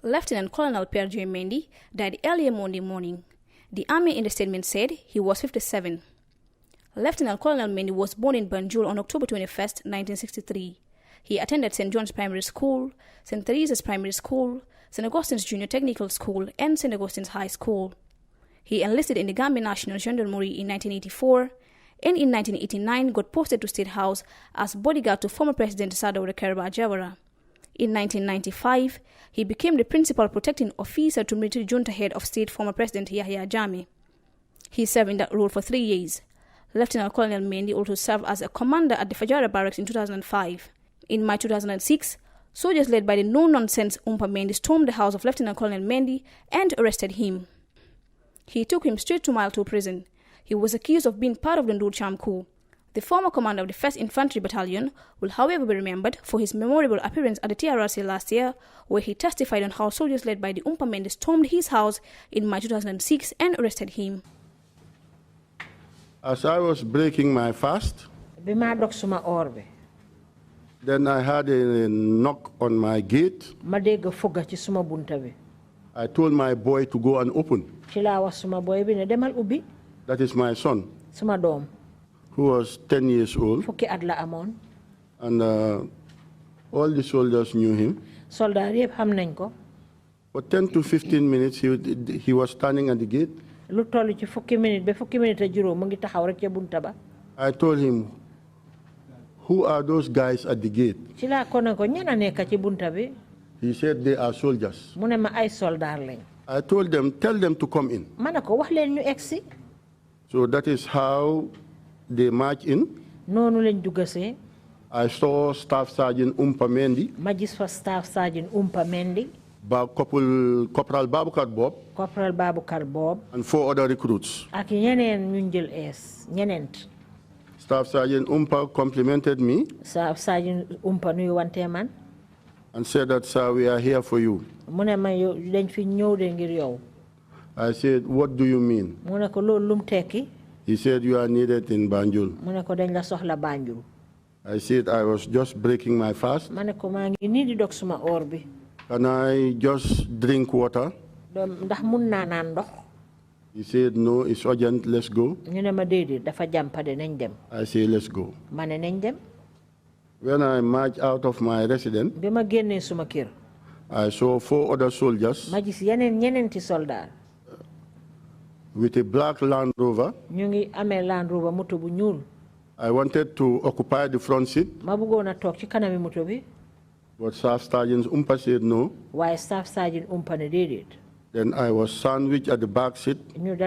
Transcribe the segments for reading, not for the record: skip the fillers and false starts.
Lieutenant Colonel Pierre J. Mendy died earlier Monday morning. The army in the statement said he was 57. Lieutenant Colonel Mendy was born in Banjul on October 21, 1963. He attended St. John's Primary School, St. Teresa's Primary School, St. Augustine's Junior Technical School, and St. Augustine's High School. He enlisted in the Gambia National Gendarmerie in 1984, and in 1989 got posted to State House as bodyguard to former President Sadauda Kairaba Jawara. In 1995, he became the principal protecting officer to military junta head of state former President Yahya Jammeh. He served in that role for 3 years. Lieutenant Colonel Mendy also served as a commander at the Yundum Barracks in 2005. In March 2006, soldiers led by the no-nonsense Umpa Mendy stormed the house of Lieutenant Colonel Mendy and arrested him. He took him straight to Mile 2 prison. He was accused of being part of the Ndur Cham coup. The former commander of the 1st Infantry Battalion will however be remembered for his memorable appearance at the TRRC last year, where he testified on how soldiers led by the Umpa Mendy stormed his house in March 2006 and arrested him. As I was breaking my fast, then I had a knock on my gate. I told my boy to go and open. That is my son, who was 10 years old. And all the soldiers knew him. For 10 to 15 minutes, he was standing at the gate. I told him, who are those guys at the gate? He said they are soldiers. I told them, tell them to come in. So that is how they march in. I saw Staff Sergeant Umpa Mendy. Staff Sergeant Umpa Mendy. Corporal Babukar Bob. And 4 other recruits. Staff Sergeant Umpa complimented me. Staff Sergeant Umpa man. And said that, sir, we are here for you. I said, what do you mean? He said, you are needed in Banjul. I said, I was just breaking my fast. Can I just drink water? He said, no, it's urgent, let's go. I said, let's go. When I marched out of my residence, I saw 4 other soldiers with a black Land Rover. I wanted to occupy the front seat, but Staff Sergeant Umpa said no. Why Staff Sergeant Umpa did it? Then I was sandwiched at the back seat with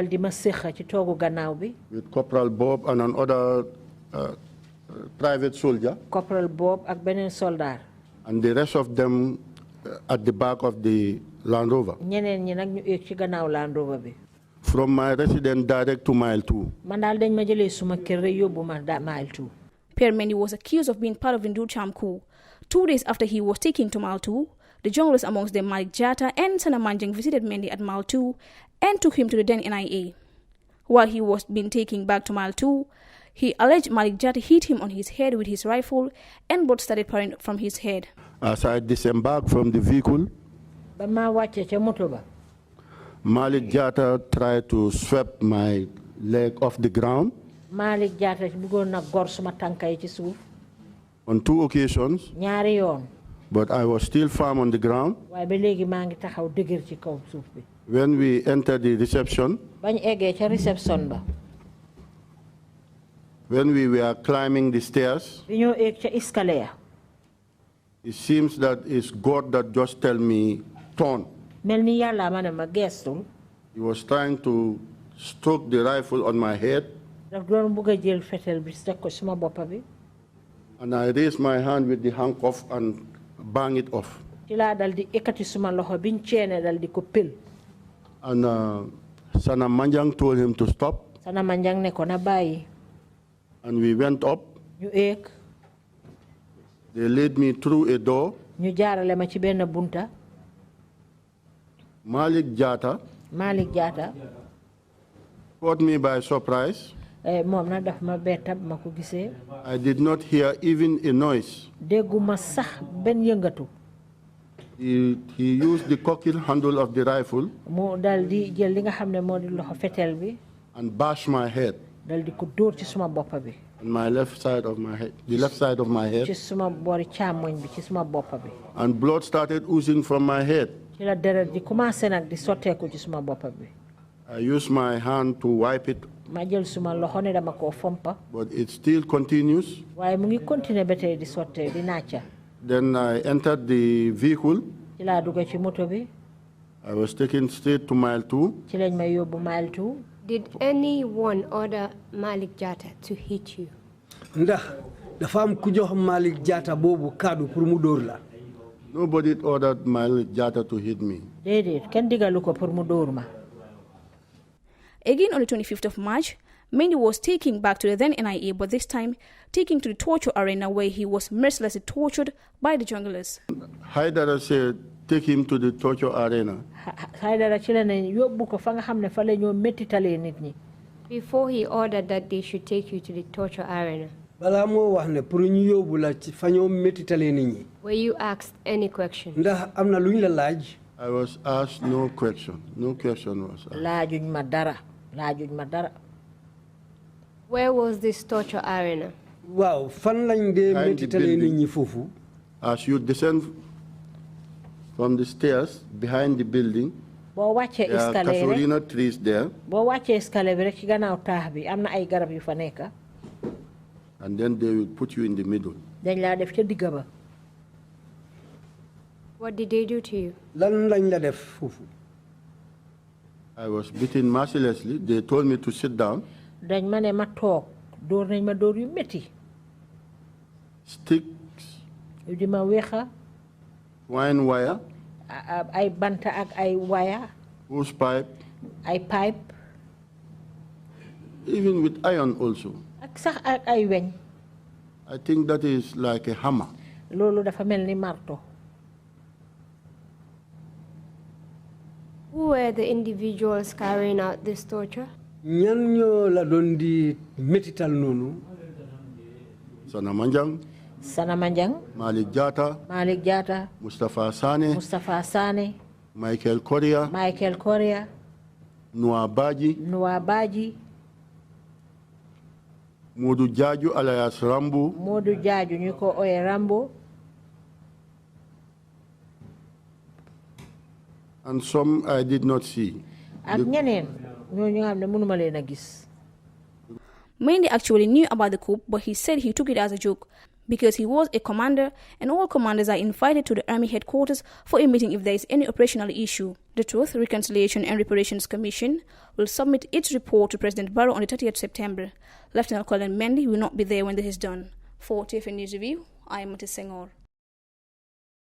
Corporal Bob and another private soldier. Corporal Bob and benen soldier. And the rest of them at the back of the Land Rover. From my residence direct to Mile 2. Pierre Mendy was accused of being part of the Ndur Cham coup. 2 days after he was taken to Mile 2, the journalists amongst them Malik Jatta and Sana Manjang visited Mendy at Mile 2 and took him to the then NIA. While he was being taken back to Mile 2, he alleged Malik Jatta hit him on his head with his rifle and blood started pouring from his head. As I disembarked from the vehicle, Malik Jatta tried to sweep my leg off the ground. On 2 occasions, but I was still firm on the ground. When we entered the reception, when we were climbing the stairs, it seems that it's God that just tell me, turn. He was trying to stroke the rifle on my head. And I raised my hand with the handcuff and bang it off. And Sana Manjang told him to stop. And we went up. They led me through a door. Malik Jatta caught me by surprise. I did not hear even a noise. He used the cockle handle of the rifle mu dal di jël li nga xam ne moo di loxo fetel bi. and bashed my head. dal di ko dóor ci suma bopp bi. On my left side of my head, the left side of my head. ci suma boori càmmoñ bi ci suma bopp bi. And blood started oozing from my head. ci la deret di commencé nag di sotteeku ci suma bopp bi. I used my hand to wipe it, ma jël suma loxo ne dama koo fompa. but it still continues. waaye mu ngi continuer ba tey di sottee di nàcca. Then I entered the vehicle. ci laa dugg ci moto bi. I was taken straight to mile 2. ci lañ ma yóbbu mile 2. Did anyone order Malik Jatta to hit you? Ndax dafa am ku jox Malik Jatta boobu kaddu pour mu dóor la. Nobody ordered Malik Jatta to hit me. déedéet kenn digalu ko pour mu dóor ma. Again on the 25th of March, Mendy was taken back to the then NIA, but this time taken to the torture arena where he was mercilessly tortured by the junglers. Haidara said, take him to the torture arena. Haidara ci la ne yóbbu ko fa nga xam ne fa la ñoo mettitalee nit ñi. Before he ordered that they should take you to the torture arena, Bala moo wax ne pour ñu yóbbu la ci fa ñoo mettitalee nit ñi. were you asked any question? Ndax am na luñ la laaj. I was asked no question. No question was asked. laajuñ ma dara. laajuñ ma dara. Where was this torture arena? Waaw fan lañ dee mettitalee nit ñi foofu. As you descend from the stairs behind the building, boo wàccee there are escalier rek casuarina trees there, boo wàccee escalier bi rek ci gannaaw taax bi am na ay garab yu fa nekk. and then they will put you in the middle. dañ laa def ca digga ba. What did they do to you? Lan lañ la def foofu. I was beaten mercilessly. They told me to sit down. dañ ma ne ma toog dóor nañ ma dóor yu métti. Sticks, yu di ma weexa. wine wire, ay banta ak ay waya. hose pipe, ay pipe. even with iron also. ak sax ak ay weñ. I think that is like a hammer. loolu dafa mel ni marto. Who were the individuals carrying out this torture? ñan ñoo la doon di mettital noonu. Sana Manjang, Sana Manjang, Malik Jatta, Malik Jatta, Mustafa Sane, Mustafa Sane, Michael Korea, Michael Korea, Noah Baji, Noah Baji, Modu Jaju alias Rambo, Modu Jaju ñu ko oye Rambo, and some I did not see. ak ñeneen ñooñu nga xam ne mënuma leen a gis. Mendy actually knew about the coup, but he said he took it as a joke because he was a commander and all commanders are invited to the army headquarters for a meeting if there is any operational issue. The Truth, Reconciliation and Reparations Commission will submit its report to President Barrow on the 30th September. Lieutenant Colonel Mendy will not be there when this is done. For TFN News Review, I am Mati Senghor.